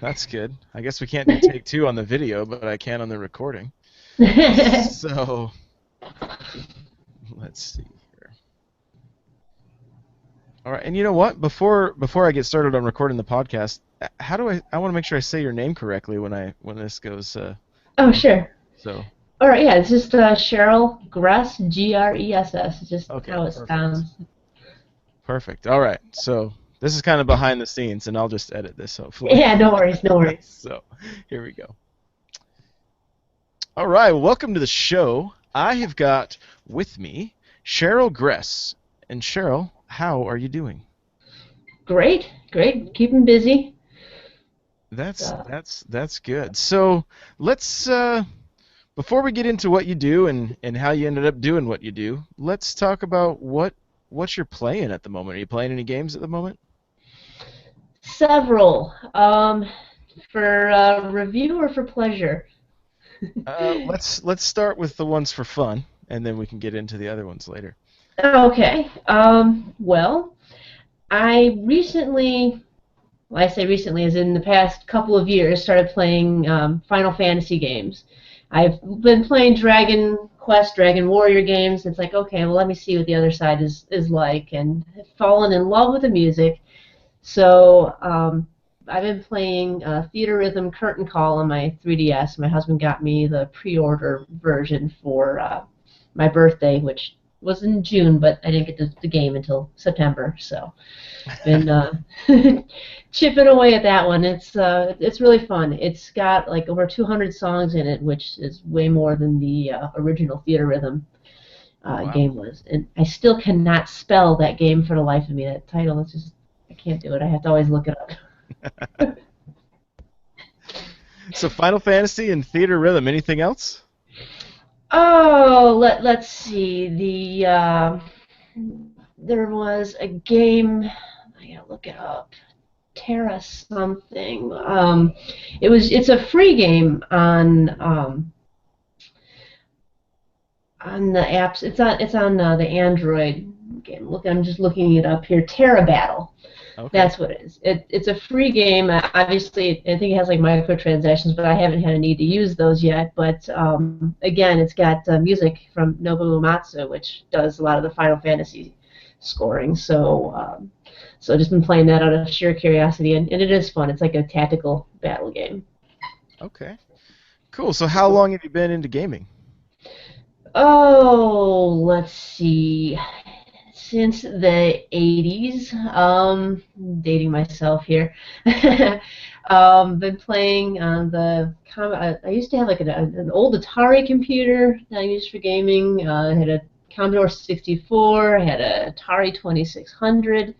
That's good. I guess we can't do take two on the video, but I can on the recording. So let's see here. All right, and you know what? Before I get started on recording the podcast, how do I want to make sure I say your name correctly when this goes Oh, on. sure. So All right, yeah, it's just Cheryl Gress, Gress. It's just okay, how it perfect, sounds. perfect. All right, so this is kind of behind the scenes, and I'll just edit this hopefully. Yeah, no worries, no worries. So here we go. All right, well, welcome to the show. I have got with me Cheryl Gress, and Cheryl, how are you doing? Great, great. Keeping busy. That's Uh, that's that's good. So let's before we get into what you do and how you ended up doing what you do, let's talk about what you're playing at the moment. Are you playing any games at the moment? Several. For review or for pleasure? Let's start with the ones for fun, and then we can get into the other ones later. Okay. Well, I recently, well, I say recently, as in the past couple of years, started playing Final Fantasy games. I've been playing Dragon Quest, Dragon Warrior games. It's like, okay, well, let me see what the other side is like, and have fallen in love with the music. So I've been playing Theater Rhythm Curtain Call on my 3DS. My husband got me the pre-order version for my birthday, which was in June, but I didn't get the game until September. So been chipping away at that one. It's really fun. It's got like over 200 songs in it, which is way more than the original Theater Rhythm Oh wow. game was. And I still cannot spell that game for the life of me. That title is just I can't do it. I have to always look it up. So Final Fantasy and Theater Rhythm. Anything else? Oh, let's see. There was a game. I gotta look it up. Terra something. It's a free game on the apps. It's on the Android game. Look, I'm just looking it up here. Terra Battle. Okay. That's what it is. It's a free game. Obviously, I think it has like microtransactions, but I haven't had a need to use those yet. But again, it's got music from Nobuo Uematsu, which does a lot of the Final Fantasy scoring. So just been playing that out of sheer curiosity, and it is fun. It's like a tactical battle game. Okay. Cool. So how long have you been into gaming? Oh, let's see. Since the 80s, dating myself here. Been playing on I used to have like an old Atari computer that I used for gaming. I had a Commodore 64. I had a Atari 2600.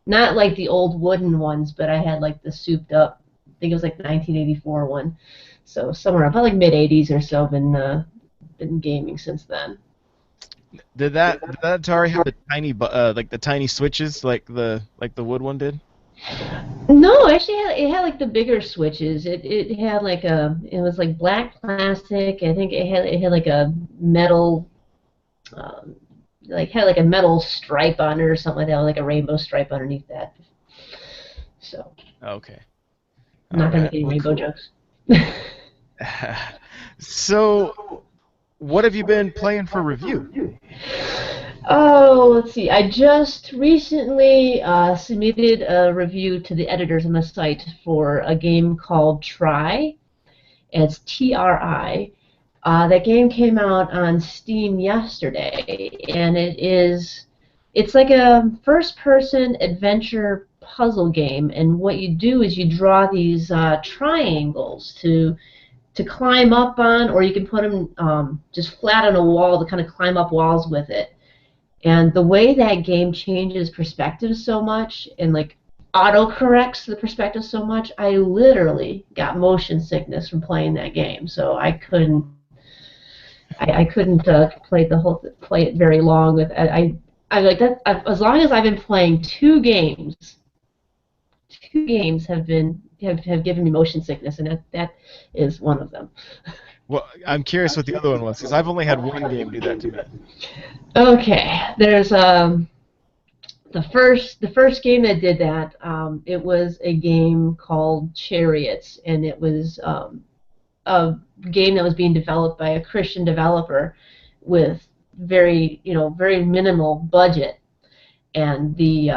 Not like the old wooden ones, but I had like the souped up. I think it was like 1984 one. So somewhere about like mid 80s or so. Been gaming since then. Did that Atari have the tiny like the tiny switches like the wood one did? No, actually, it had like the bigger switches. It had like it was like black plastic. I think it had like a metal, um, like had like a metal stripe on it or something like that, like a rainbow stripe underneath that. So Okay. I'm All not gonna right. make any Well, rainbow cool. jokes. So what have you been playing for review? Oh, let's see. I just recently submitted a review to the editors on the site for a game called Try. It's TRI. That game came out on Steam yesterday, and it's like a first-person adventure puzzle game. And what you do is you draw these triangles to climb up on, or you can put them just flat on a wall to kind of climb up walls with it. And the way that game changes perspective so much and like auto corrects the perspective so much, I literally got motion sickness from playing that game. So I couldn't play it very long with I like that as long as I've been playing two games have given me motion sickness, and that is one of them. Well, I'm curious what the other one was because I've only had one game do that to me. Okay, there's the first game that did that, it was a game called Chariots, and it was a game that was being developed by a Christian developer with very minimal budget, and the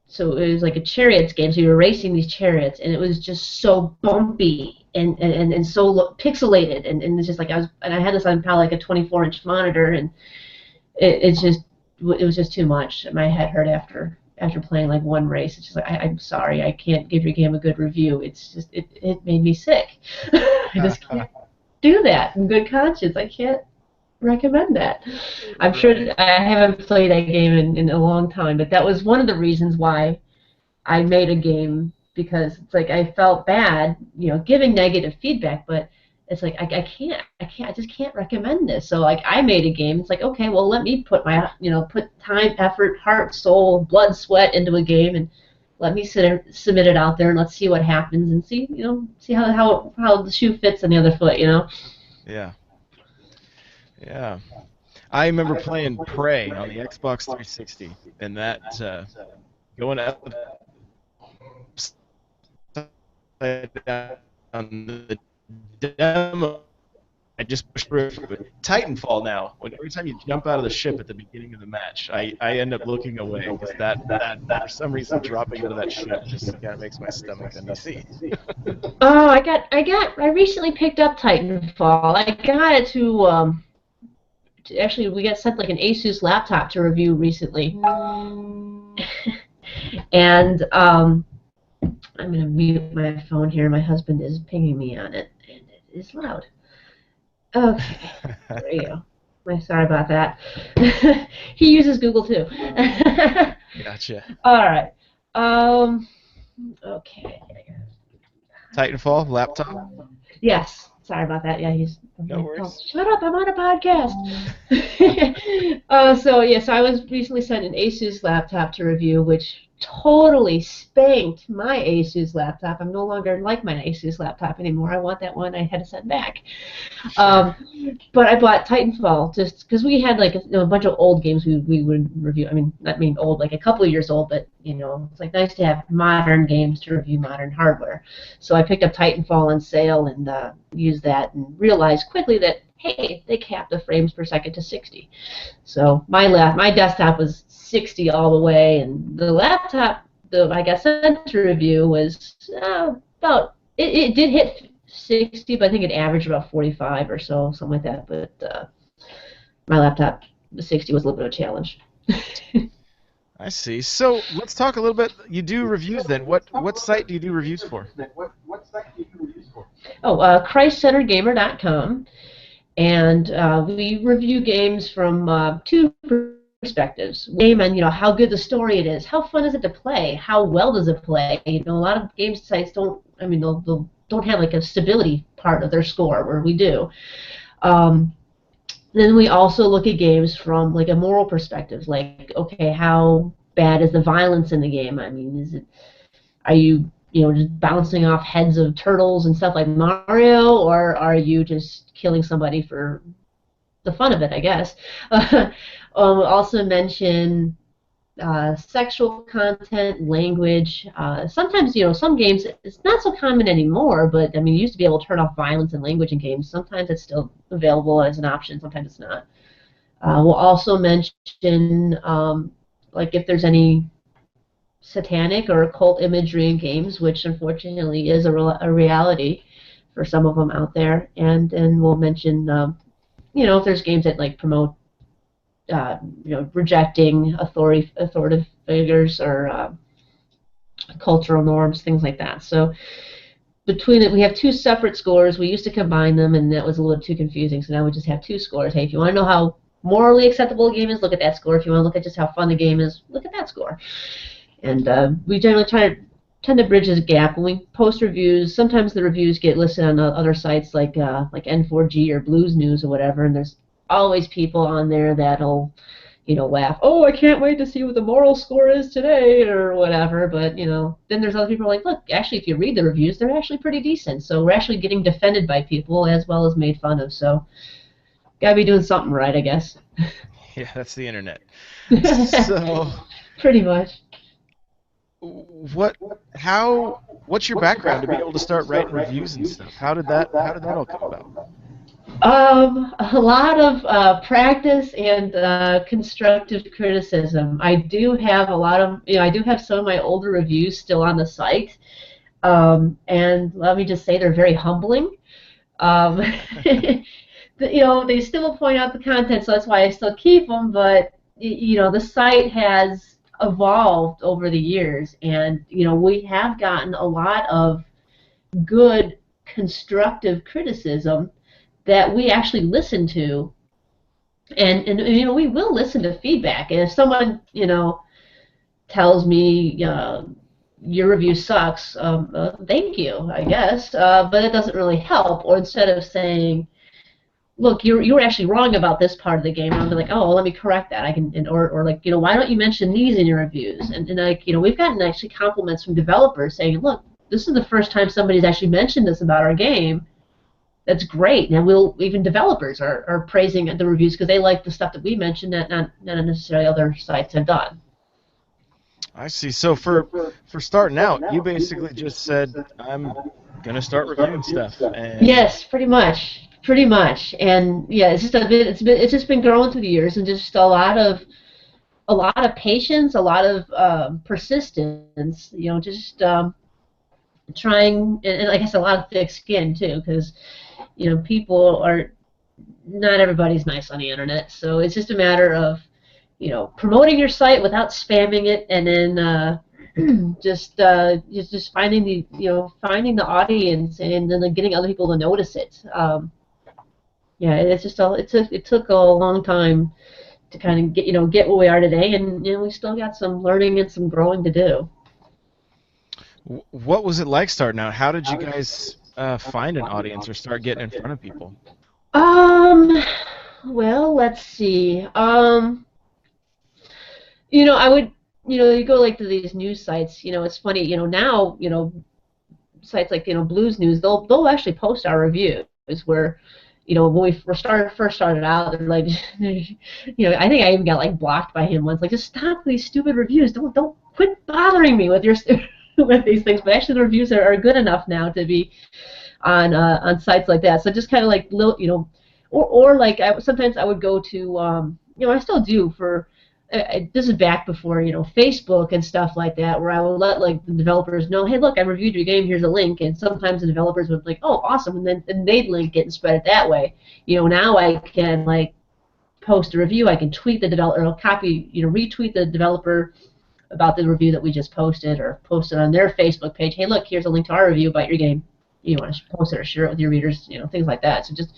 so it was like a chariots game. So you were racing these chariots, and it was just so bumpy and so pixelated, and it's just like I had this on probably like a 24-inch monitor, and it was just too much. My head hurt after playing like one race. It's just like I'm sorry, I can't give your game a good review. It's just it made me sick. I just can't do that in good conscience. I can't recommend that. I'm sure I haven't played that game in a long time, but that was one of the reasons why I made a game, because it's like I felt bad, giving negative feedback, but it's like I just can't recommend this. So like I made a game. It's like, okay, well, let me put put time, effort, heart, soul, blood, sweat into a game, and let me submit it out there, and let's see what happens, and see how the shoe fits on the other foot. Yeah. Yeah. I remember playing Prey on the Xbox 360, and that going up on the demo, I just pushed through it. But Titanfall now, every time you jump out of the ship at the beginning of the match, I end up looking away, because that for some reason dropping out of that ship just kind of makes my stomach uneasy. Oh, I recently picked up Titanfall. I got it actually, we got sent like an Asus laptop to review recently. And I'm going to mute my phone here. My husband is pinging me on it, and it is loud. Okay, there you go. Sorry about that. He uses Google too. Gotcha. All right. Okay. Titanfall laptop. Yes. Sorry about that. Yeah, he's. No worries. Oh, shut up! I'm on a podcast. So I was recently sent an Asus laptop to review, which totally spanked my Asus laptop. I'm no longer like my Asus laptop anymore. I want that one. I had to send back. Sure. But I bought Titanfall just because we had like a bunch of old games we would review. I mean old, like a couple of years old, but it's like nice to have modern games to review modern hardware. So I picked up Titanfall on sale and used that, and realized quickly that hey, they capped the frames per second to 60. So my desktop was 60 all the way, and the laptop that I got sent to review was about it did hit 60, but I think it averaged about 45 or so, something like that. But my laptop, the 60 was a little bit of a challenge. I see. So let's talk a little bit. You do reviews then. What site do you do reviews for? Oh, ChristCenteredGamer.com, and we review games from two perspectives. Game on how good the story it is, how fun is it to play, how well does it play. A lot of game sites don't. They'll don't have like a stability part of their score, where we do. Then we also look at games from like a moral perspective, like, okay, how bad is the violence in the game? Are you just bouncing off heads of turtles and stuff like Mario, or are you just killing somebody for the fun of it, I guess? We'll also mention sexual content, language. Sometimes, some games, it's not so common anymore, but you used to be able to turn off violence and language in games. Sometimes it's still available as an option, sometimes it's not. We'll also mention like if there's any satanic or occult imagery in games, which unfortunately is a reality for some of them out there. And then we'll mention, if there's games that like promote rejecting authoritative figures or cultural norms, things like that. So between it, we have two separate scores. We used to combine them, and that was a little too confusing. So now we just have two scores. Hey, if you want to know how morally acceptable a game is, look at that score. If you want to look at just how fun the game is, look at that score. And we generally tend to bridge this gap. When we post reviews, sometimes the reviews get listed on other sites like N4G or Blues News or whatever, and there's always people on there that'll, laugh. Oh, I can't wait to see what the moral score is today or whatever. But then there's other people like, look, actually, if you read the reviews, they're actually pretty decent. So we're actually getting defended by people as well as made fun of. So gotta be doing something right, I guess. Yeah, that's the internet. So, Pretty much. what, how, what's your background to be able to start writing reviews and stuff? How did that all come about? A lot of practice and constructive criticism. I do have a lot of, I do have some of my older reviews still on the site, and let me just say they're very humbling. Um, they still point out the content, so that's why I still keep them. But the site has evolved over the years, and we have gotten a lot of good constructive criticism that we actually listen to, and we will listen to feedback. And if someone tells me your review sucks, thank you, I guess, but it doesn't really help. Or instead of saying, look, you were actually wrong about this part of the game, I'll be like, oh, well, let me correct that. I can, or like, why don't you mention these in your reviews? And like, we've gotten actually compliments from developers saying, look, this is the first time somebody's actually mentioned this about our game. That's great. And even developers are praising the reviews because they like the stuff that we mentioned that not necessarily other sites have done. I see. So for starting out, you basically just said, I'm gonna start reviewing stuff, and Yes, pretty much, pretty much. And yeah, it's just been growing through the years, and just a lot of patience, a lot of persistence. Just trying, and like I said, a lot of thick skin too, because people are, not everybody's nice on the internet, so it's just a matter of promoting your site without spamming it, and then just finding the audience, and then getting other people to notice it. Yeah, it took a long time to kind of get where we are today, and we still got some learning and some growing to do. what was it like starting out? How did you guys find an audience or start getting in front of people? Um, well, let's see. I would, you go like to these news sites. It's funny. Now, sites like Blues News, they'll actually post our reviews where, when we first started out, they're like, I think I even got like blocked by him once. Like, just stop these stupid reviews. Don't quit bothering me with your with these things. But actually, the reviews are good enough now to be on sites like that. So just kind of like or like sometimes I would go to I still do for this is back before Facebook and stuff like that, where I would let like the developers know, hey, look, I reviewed your game, here's a link. And sometimes the developers would be like, oh, awesome, and they'd link it and spread it that way. Now I can like post a review, I can tweet the developer, or copy, retweet the developer about the review that we just posted, or post it on their Facebook page. Hey, look, here's a link to our review about your game. You want to post it or share it with your readers, things like that. So just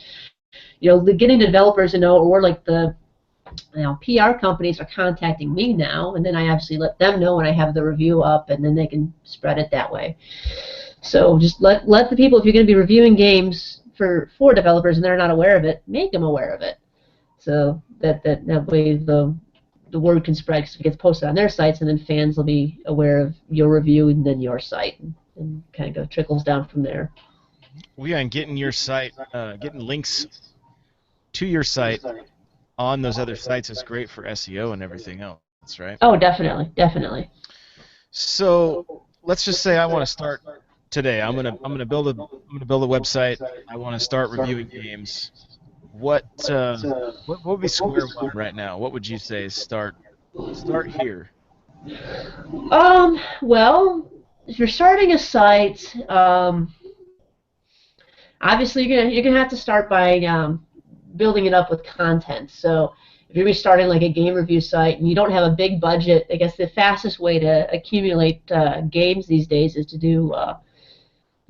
getting the developers to know, or like the PR companies are contacting me now, and then I obviously let them know when I have the review up, and then they can spread it that way. So just let the people, if you're going to be reviewing games for developers and they're not aware of it, make them aware of it, so that way the word can spread, because it gets posted on their sites, and then fans will be aware of your review and then your site, and kind of trickles down from there. Well, yeah, and getting your site, getting links to your site on those other sites is great for SEO and everything else, right? Oh, definitely, definitely. So let's just say I want to start today. I'm gonna build a website. I want to start reviewing games. What would be square one right now? What would you say is start here? Well, if you're starting a site, obviously you're gonna have to start by building it up with content. So if you're starting like a game review site and you don't have a big budget, I guess the fastest way to accumulate games these days is to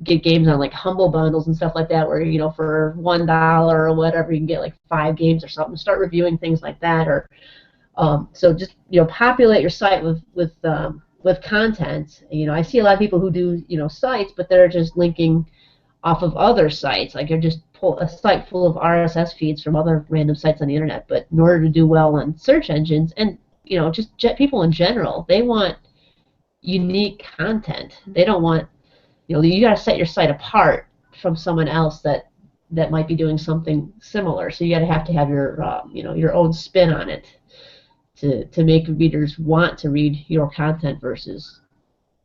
get games on like humble bundles and stuff like that, where for $1 or whatever you can get like 5 games or something. Start reviewing things like that, or so just populate your site with content. I see a lot of people who do sites, but they're just linking off of other sites. Like you're just pull a site full of RSS feeds from other random sites on the internet. But in order to do well on search engines, and just people in general, they want unique content. They don't want you got to set your site apart from someone else that that might be doing something similar. So you got to have your your own spin on it to make readers want to read your content versus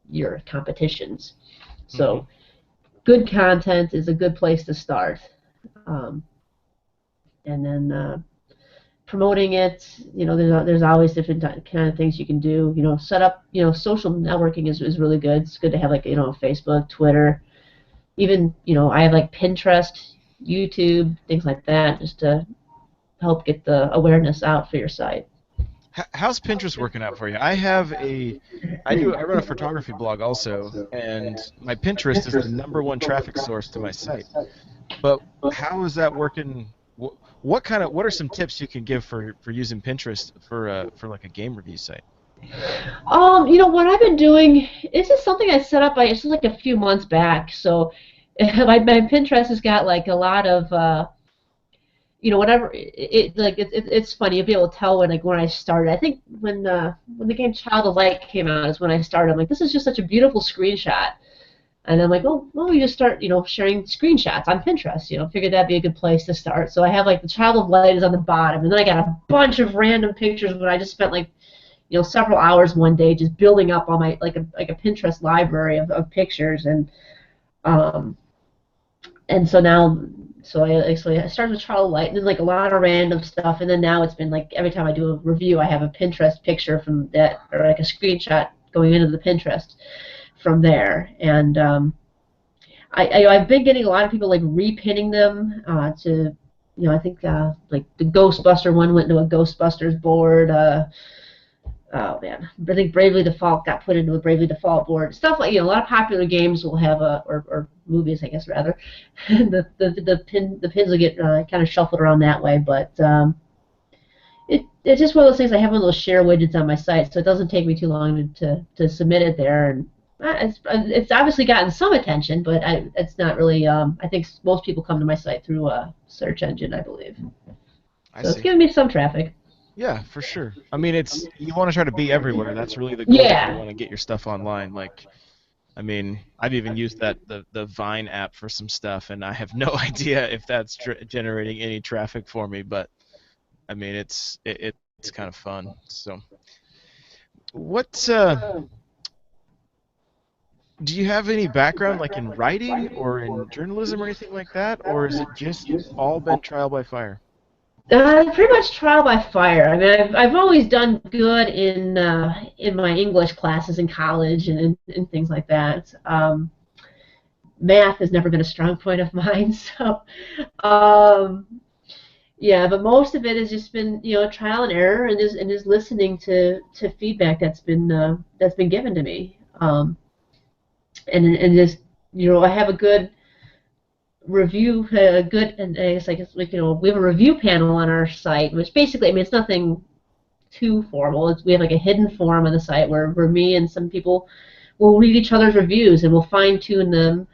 your competitions. Hmm. So good content is a good place to start. Um, and then promoting it, there's always different kind of things you can do. Set up, social networking is really good. It's good to have like, Facebook, Twitter, even, I have like Pinterest, YouTube, things like that, just to help get the awareness out for your site. How's Pinterest working out for you? I run a photography blog also, and my Pinterest is the #1 traffic source to my site. But how is that working? What are some tips you can give for using Pinterest for like a game review site? What I've been doing, this is something I set up, it's just like a few months back. So my Pinterest has got like a lot of, whatever. It's funny. You'll be able to tell when I started. I think when the game Child of Light came out is when I started. I'm like, this is just such a beautiful screenshot. And I'm like, oh, well, we just start, sharing screenshots on Pinterest. Figured that'd be a good place to start. So I have like the Child of Light is on the bottom, and then I got a bunch of random pictures where I just spent like, several hours one day just building up all my like a Pinterest library of pictures, um, and so now, I started with Child of Light, and then like a lot of random stuff, and then now it's been like every time I do a review, I have a Pinterest picture from that, or like a screenshot going into the Pinterest from there, and I've been getting a lot of people like repinning them to, I think like the Ghostbuster one went into a Ghostbusters board. Oh man, I think Bravely Default got put into a Bravely Default board. Stuff like, a lot of popular games will have or movies, I guess rather. The pins will get kind of shuffled around that way, but it's just one of those things. I have one of those share widgets on my site, so it doesn't take me too long to submit it there, and it's obviously gotten some attention, but it's not really. I think most people come to my site through a search engine, I believe. I So it's see. giving me some traffic. Yeah, for sure. I mean, you want to try to be everywhere. That's really the goal. You Yeah. want to get your stuff online. Like, I mean, I've even used the Vine app for some stuff, and I have no idea if that's generating any traffic for me. But I mean, it's kind of fun. So, what do you have any background like in writing or in journalism or anything like that, or is it just all been trial by fire? Pretty much trial by fire. I mean, I've always done good in my English classes in college and things like that. Math has never been a strong point of mine, so um, yeah. But most of it has just been, trial and error, and just listening to feedback that's been given to me, and just, I have a good review, good, and I guess like, we have a review panel on our site, which basically, I mean, it's nothing too formal. We have like a hidden forum on the site where me and some people will read each other's reviews, and we'll fine tune them.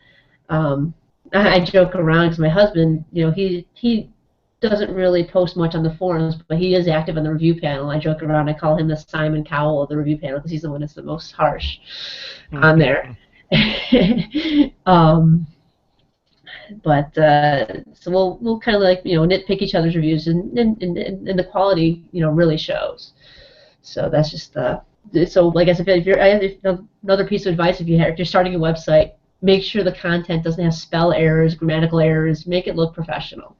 Um, I joke around because my husband, he doesn't really post much on the forums, but he is active on the review panel. I joke around. I call him the Simon Cowell of the review panel because he's the one that's the most harsh on there. um, but so we'll kind of like, nitpick each other's reviews, and the quality, really shows. So that's just so like I said, another piece of advice, if you're starting a website, make sure the content doesn't have spell errors, grammatical errors. Make it look professional.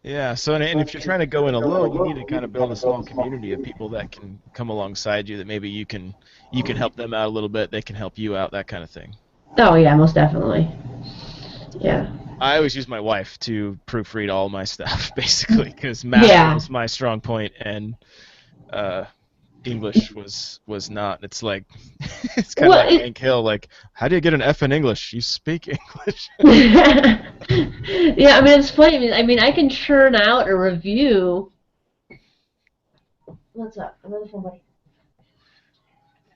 Yeah, so and if you're trying to go in alone, you need to kind of build a small community of people that can come alongside you, that maybe you can help them out a little bit, they can help you out, that kind of thing. Oh yeah, most definitely. Yeah. I always use my wife to proofread all my stuff, basically, because math Yeah. was my strong point, and uh, English was not. It's like it's kind of Well, like Hank Hill, like, how do you get an F in English? You speak English. yeah, I mean, it's funny. I mean, I can churn out a review. What's up? Another phone, buddy.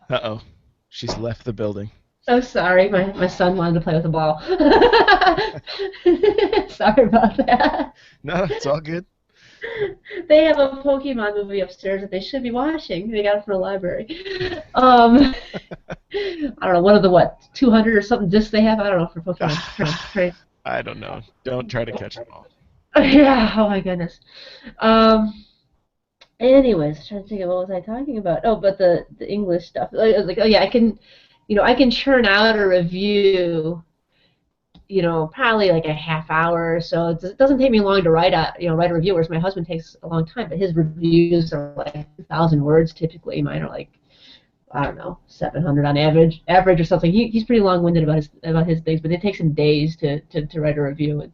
Uh-oh, she's left the building. Oh, sorry. My son wanted to play with the ball. Sorry about that. No, it's all good. They have a Pokemon movie upstairs that they should be watching. They got it from the library. I don't know, one of the, 200 or something discs they have? I don't know, for Pokemon. Crazy. I don't know. Don't try to catch them all. Yeah. Oh my goodness. Um. Anyways, trying to think of what was I talking about? Oh, but the English stuff. I was like, oh yeah, I can, I can churn out a review, probably like a half hour or so. It doesn't take me long to write a review, whereas my husband takes a long time, but his reviews are like 1,000 words typically. Mine are like, I don't know, 700 on average or something. He's pretty long-winded about his things, but it takes him days to write a review.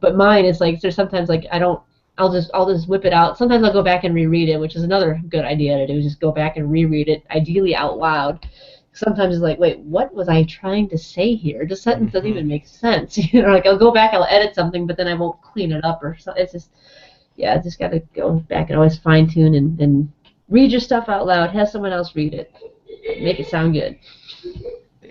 But mine is like there's sometimes like I don't. I'll just whip it out. Sometimes I'll go back and reread it, which is another good idea to do. Just go back and reread it, ideally out loud. Sometimes it's like, wait, what was I trying to say here? This sentence doesn't Hmm. even make sense. Like I'll go back, I'll edit something, but then I won't clean it up or so. It's just, yeah, I just got to go back and always fine tune and read your stuff out loud. Have someone else read it, make it sound good.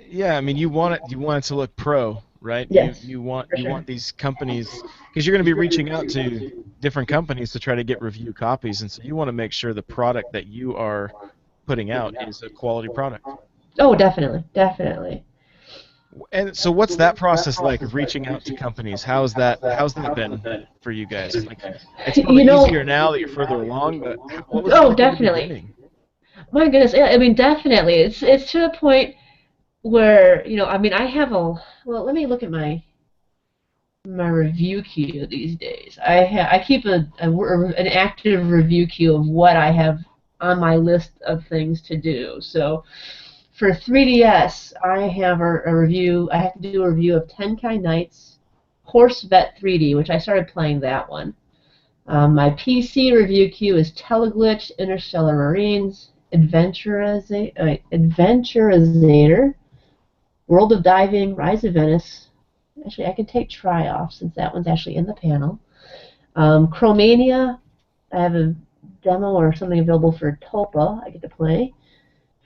Yeah, I mean, you want it to look pro, right? You Yes, you want for you sure. want these companies because you're going to be reaching out to different companies to try to get review copies, and so you want to make sure the product that you are putting out is a quality product. Oh, definitely, definitely. And so, what's that process like of reaching out to companies? How's that been for you guys? Like, it's You probably know, easier now that you're further along, but what was it oh, like in the definitely. beginning? My goodness, yeah, I mean, definitely. It's to the point where I mean, I have a well. Let me look at my review queue these days. I keep an active review queue of what I have on my list of things to do. So for 3DS, I have a review. I have to do a review of Tenkai Nights, Horse Vet 3D, which I started playing that one. My PC review queue is Teleglitch, Interstellar Marines, Adventurizator, World of Diving, Rise of Venice. Actually, I can take Try Off since that one's actually in the panel. Chromania, I have a demo or something available for Tulpa. I get to play.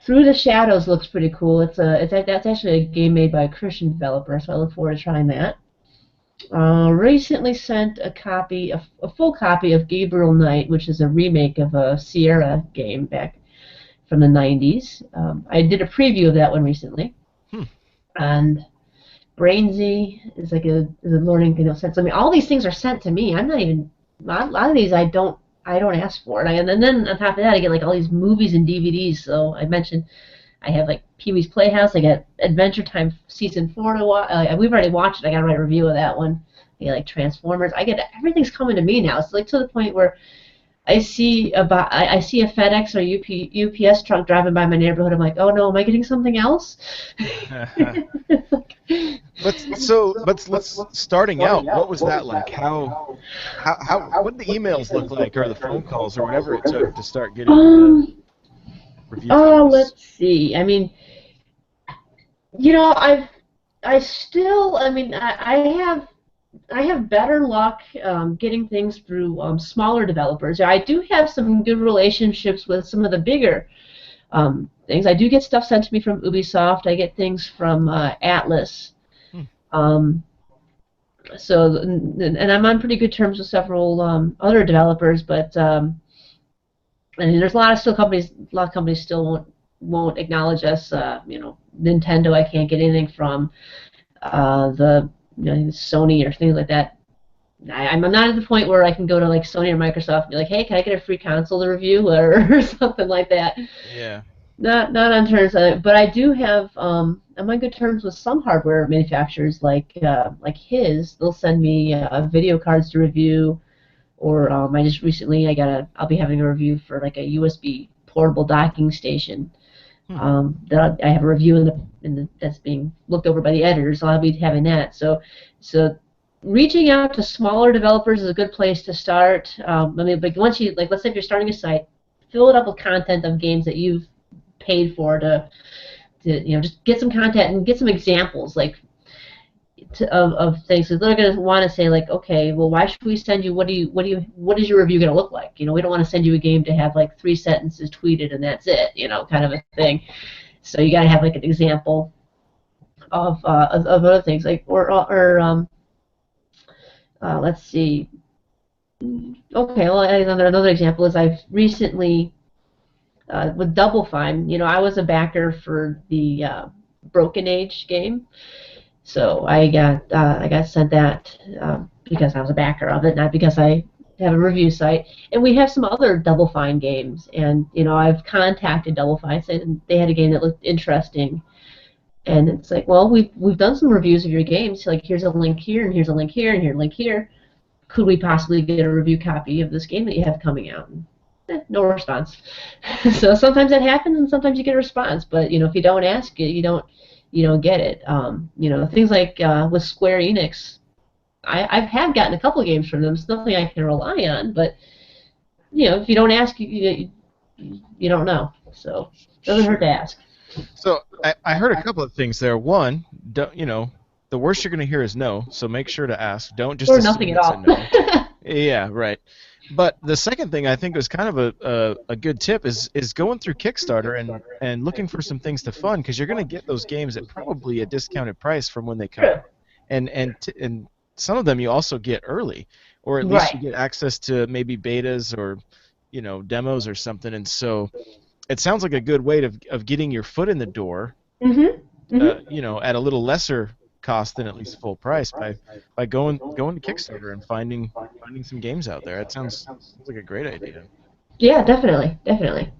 Through the Shadows looks pretty cool. That's actually a game made by a Christian developer, so I look forward to trying that. Recently sent a full copy of Gabriel Knight, which is a remake of a Sierra game back from the 90s. I did a preview of that one recently, Hmm. and Brainsy is like is a learning sense. I mean, all these things are sent to me. I'm not even a lot of these I don't ask for it. And then on top of that, I get like all these movies and DVDs. So I mentioned I have like Pee Wee's Playhouse. I got Adventure Time season 4 to watch. We've already watched it. I got to write a review of that one. I get like Transformers. I get everything's coming to me now. It's like to the point where I see a FedEx or UPS truck driving by my neighborhood. I'm like, oh no, am I getting something else? But let's starting out. What was that like? What did the emails look like, or the phone calls, or whatever it took to start getting um. review Oh, copies? let's see. I mean, you know, I've I still. I mean, I have better luck getting things through smaller developers. I do have some good relationships with some of the bigger things. I do get stuff sent to me from Ubisoft. I get things from Atlas. Hmm. Um, and I'm on pretty good terms with several other developers, but and there's a lot of companies still won't acknowledge us. Nintendo, I can't get anything from the Sony or things like that. I'm not at the point where I can go to like Sony or Microsoft and be like, hey, can I get a free console to review or something like that. Yeah. Not on terms of it, but I do have I'm on good terms with some hardware manufacturers like his. They'll send me video cards to review, or I just recently I'll be having a review for like a USB portable docking station. Hmm. That I have a review that's being looked over by the editors, so I'll be having that. So reaching out to smaller developers is a good place to start. I mean, like once you let's say if you're starting a site, fill it up with content of games that you've paid for to just get some content and get some examples of things. So they're going to want to say like, okay, well, why should we send you? What is your review going to look like? We don't want to send you a game to have like 3 sentences tweeted and that's it. Kind of a thing. So you got to have like an example of other things like or let's see. Okay, well, another example is I've recently with Double Fine. I was a backer for the Broken Age game. So I got sent that because I was a backer of it, not because I have a review site. And we have some other Double Fine games, and I've contacted Double Fine saying they had a game that looked interesting, and it's like, well, we've done some reviews of your games. Like, here's a link here, and here's a link here, and here's a link here. Could we possibly get a review copy of this game that you have coming out? And, no response. So sometimes that happens, and sometimes you get a response. But if you don't ask it, you don't get it. Things like with Square Enix, I have gotten a couple of games from them. It's nothing I can rely on, but if you don't ask, you don't know. So it doesn't hurt to ask. So I heard a couple of things there. One, the worst you're going to hear is no, so make sure to ask. Don't just Or assume nothing at it's a all. no. Yeah, right. But the second thing I think was kind of a good tip is going through Kickstarter and looking for some things to fund, because you're going to get those games at probably a discounted price from when they come True. out. And some of them you also get early, or at least you Right. get access to maybe betas or demos or something. And so it sounds like a good way of getting your foot in the door, Mhm. Mhm. at a little lesser cost than at least full price by going to Kickstarter and finding some games out there. That sounds like a great idea. Yeah, definitely, definitely.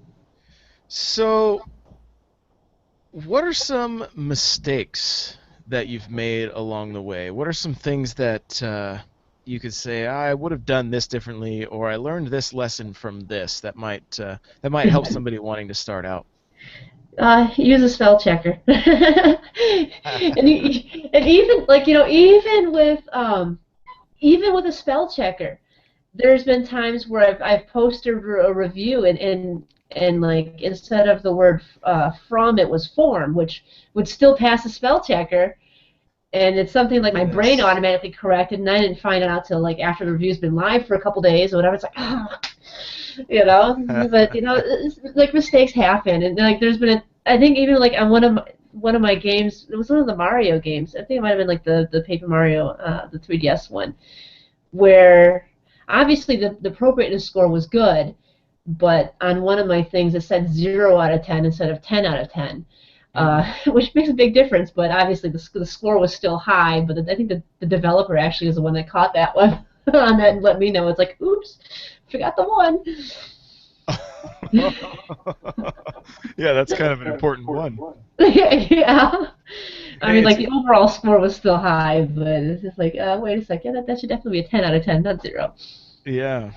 So, what are some mistakes that you've made along the way? What are some things that you could say, I would have done this differently, or I learned this lesson from this that might help somebody wanting to start out? Use a spell checker. And even like even with a spell checker, there's been times where I've posted a review and like instead of the word from, it was form, which would still pass a spell checker, and it's something like my brain Yes. automatically corrected, and I didn't find it out till like after the review's been live for a couple days or whatever. It's like, but like mistakes happen, and like there's been I think even like on one of my games, it was one of the Mario games. I think it might have been like the Paper Mario, the 3DS one, where obviously the appropriateness score was good, but on one of my things it said 0 out of 10 instead of 10 out of 10, Mm. which makes a big difference. But obviously the score was still high. But I think the developer actually is the one that caught that one on that and let me know. It's like, oops, forgot the one. Yeah, that's kind of an important one. Yeah. I Hey, mean, it's like the overall score was still high, but it's just like, wait a second, that should definitely be a 10 out of 10, not 0. yeah.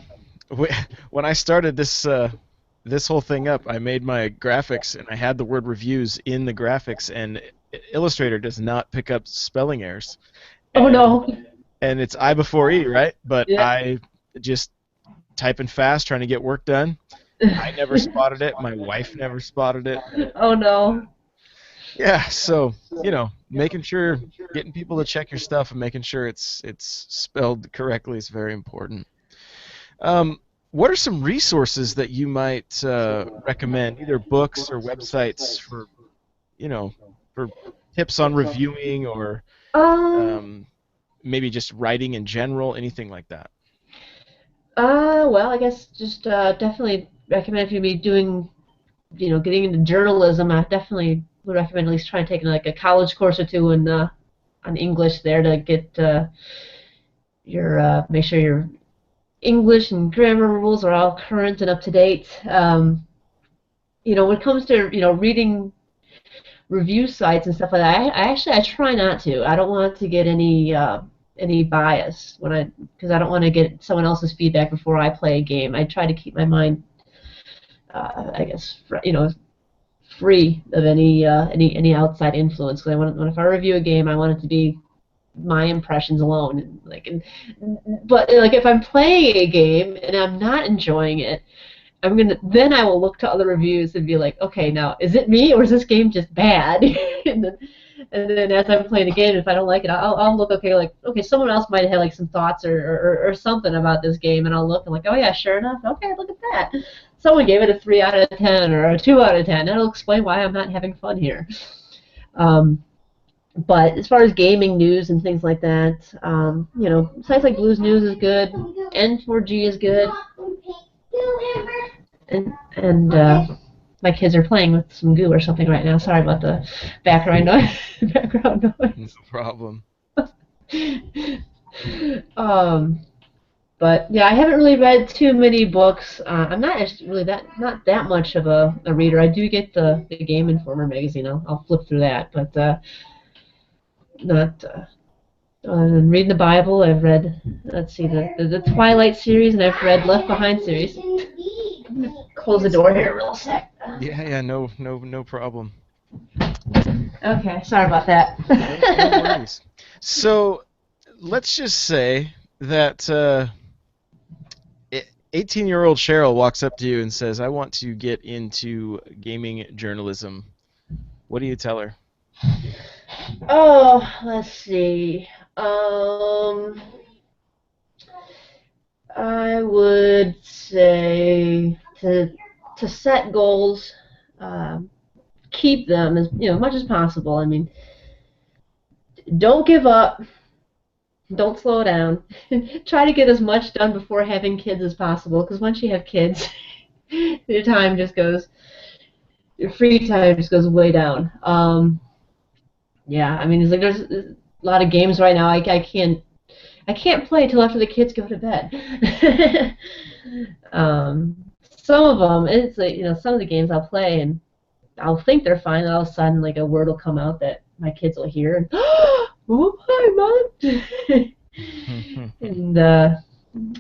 Wh- When I started this whole thing up, I made my graphics and I had the word reviews in the graphics, and Illustrator does not pick up spelling errors, Oh and no. and it's I before E, right? But Yeah. I just typing fast, trying to get work done. I never spotted it. My wife never spotted it. Oh no. Yeah, so making sure getting people to check your stuff and making sure it's spelled correctly is very important. What are some resources that you might recommend, either books or websites you know, for tips on reviewing or Um. um, maybe just writing in general, anything like that? Well, I guess just definitely recommend if you be doing, getting into journalism. I definitely would recommend at least trying to take like a college course or two in on English there to get your make sure your English and grammar rules are all current and up to date. When it comes to reading review sites and stuff like that, I try not to. I don't want to get any bias because I don't want to get someone else's feedback before I play a game. I try to keep my mind, I guess, free of any outside influence. Because if I review a game, I want it to be my impressions alone. But like if I'm playing a game and I'm not enjoying it, then I will look to other reviews and be like, okay, now is it me or is this game just bad? and then and then as I'm playing the game, if I don't like it, I'll look, okay, someone else might have like some thoughts or something about this game, and I'll look and like, oh yeah, sure enough, okay, look at that. Someone gave it a 3 out of 10 or a 2 out of 10. That'll explain why I'm not having fun here. Um, but as far as gaming news and things like that, sites like Blues News is good, N4G is good, and my kids are playing with some goo or something right now. Sorry about the background noise. background No noise. problem. um, but yeah, I haven't really read too many books. I'm not really not that much of a reader. I do get the Game Informer magazine. I'll flip through that, but not. Reading the Bible, I've read. Let's see the Twilight series, and I've read Left Behind series. I'm gonna close the door here real sec. Yeah, no problem. Okay, sorry about that. No worries. So let's just say that 18-year-old Cheryl walks up to you and says, "I want to get into gaming journalism." What do you tell her? Oh, let's see. Um, I would say to set goals, um, keep them as much as possible. I mean, don't give up. Don't slow down. Try to get as much done before having kids as possible, because once you have kids, your time just goes, your free time just goes way down. Yeah, I mean, there's a lot of games right now. I can't play till after the kids go to bed. Some of them, it's like, some of the games I'll play and I'll think they're fine, and all of a sudden, like a word will come out that my kids will hear, and oh hi, mom. And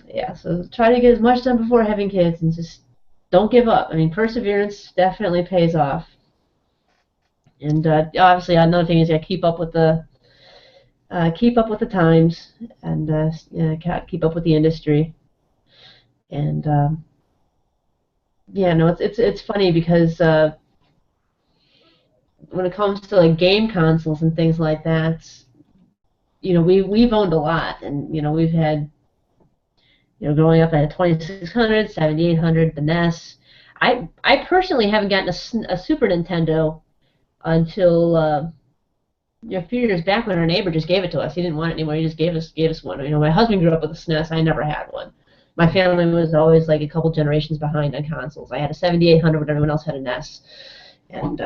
yeah, so try to get as much done before having kids, and just don't give up. I mean, perseverance definitely pays off. And obviously, another thing is keep up with the times, and keep up with the industry. And yeah, no, it's funny because when it comes to like game consoles and things like that, we've owned a lot, and we've had growing up I had 2600, 7800, the NES. I personally haven't gotten a Super Nintendo until a few years back when our neighbor just gave it to us. He didn't want it anymore. He just gave us one. My husband grew up with a SNES. I never had one. My family was always like a couple generations behind on consoles. I had a 7800 when everyone else had a NES, and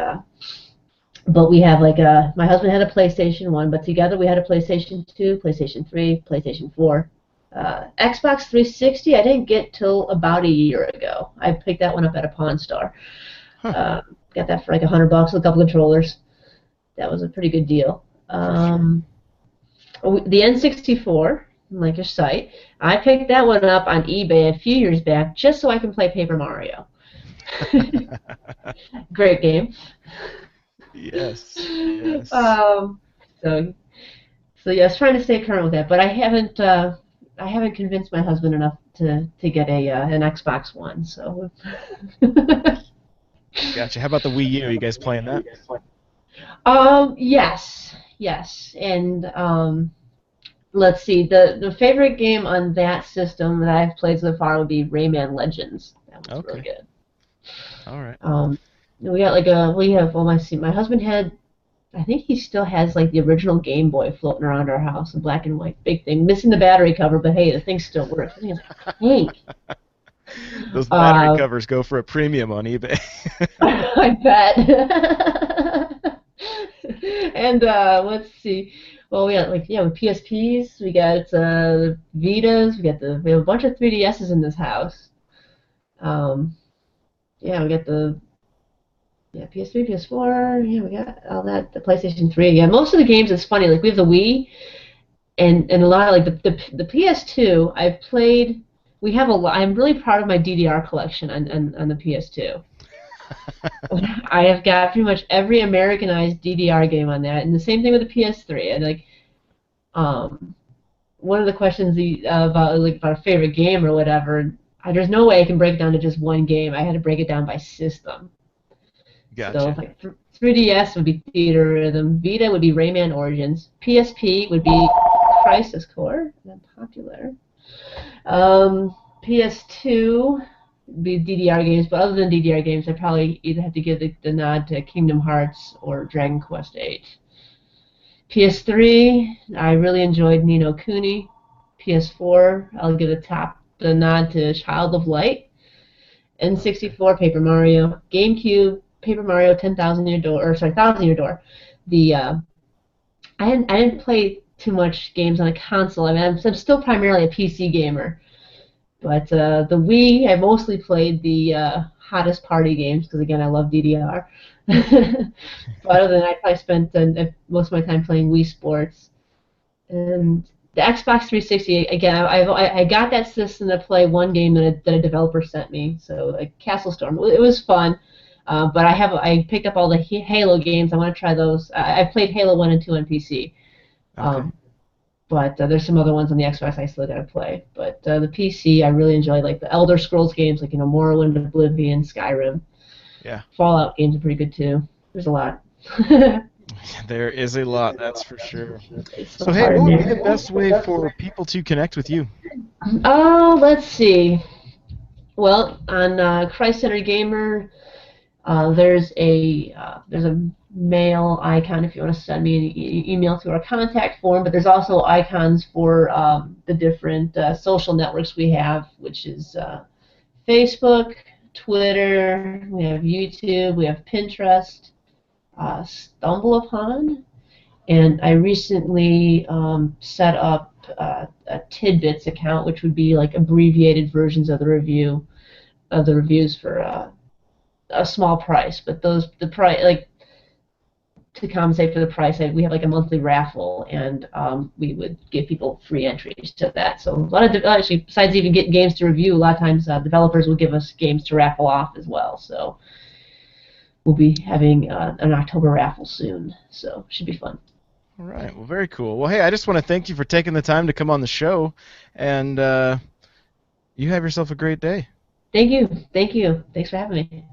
but we have like my husband had a PlayStation 1, but together we had a PlayStation 2, PlayStation 3, PlayStation 4. Xbox 360 I didn't get till about a year ago. I picked that one up at a pawn store. Huh, Got that for like $100 with a couple controllers. That was a pretty good deal. for sure. The N64, like your site, I picked that one up on eBay a few years back just so I can play Paper Mario. Great game. Yes, yes. Um, so so yeah, I was trying to stay current with that, but I haven't convinced my husband enough to get an Xbox One. So Gotcha. How about the Wii U? You guys playing that? yes, yes, and let's see, the favorite game on that system that I've played so far would be Rayman Legends. That was really Okay. good. All right. We got well, my husband had, I think he still has like the original Game Boy floating around our house, a black and white big thing, missing the battery cover, but hey, the thing still works. The thing is like pink. Those battery Uh, covers go for a premium on eBay. I bet. And let's see. Well, we got with PSPs, we got Vitas, we have a bunch of 3DSs in this house. Um, yeah, we got the PS3, PS4. Yeah, we got all that. The PlayStation 3. Yeah, most of the games. It's funny. Like we have the Wii, and a lot of like the PS2. I've played. We have a lot. I'm really proud of my DDR collection on the PS2. I have got pretty much every Americanized DDR game on that, and the same thing with the PS3. And like, um, one of the questions about a favorite game or whatever, there's no way I can break it down to just one game. I had to break it down by system. So Gotcha. like 3DS would be Theater Rhythm, Vita would be Rayman Origins, PSP would be Crisis Core, not popular. PS2 would be DDR games, but other than DDR games, I'd probably either have to give the nod to Kingdom Hearts or Dragon Quest VIII. PS3, I really enjoyed Ni no Kuni. PS4, I'll give the nod to Child of Light. N64 Paper Mario, GameCube Paper Mario 10,000 Year Door, or sorry, Thousand Year Door. The I didn't play too much games on a console. I mean, I'm still primarily a PC gamer, but the Wii I mostly played the hottest party games because again I love DDR. But other than that, I probably spent most of my time playing Wii Sports. And the Xbox 360, again, I got that system to play one game that a developer sent me, so like Castle Storm. It was fun, but I picked up all the Halo games. I want to try those. I played Halo 1 and 2 on PC, Okay. um, but there's some other ones on the Xbox I still got to play. But the PC, I really enjoy like the Elder Scrolls games, like Morrowind, Oblivion, Skyrim. Yeah. Fallout games are pretty good too. There's a lot. There is a lot, that's for sure. It's so So hey, hard what in would be the there. best way for people to connect with you? Oh, let's see. Well, on Christ Center Gamer, there's a mail icon if you want to send me an email through our contact form. But there's also icons for the different social networks we have, which is Facebook, Twitter. We have YouTube. We have Pinterest, StumbleUpon, and I recently set up a tidbits account, which would be like abbreviated versions of the reviews for a small price. But the price, like to compensate for the price, we have like a monthly raffle, and we would give people free entries to that. So a lot of actually, besides even getting games to review, a lot of times developers will give us games to raffle off as well. So we'll be having an October raffle soon, so should be fun. All right. Well, very cool. Well, hey, I just want to thank you for taking the time to come on the show, and you have yourself a great day. Thank you. Thank you. Thanks for having me.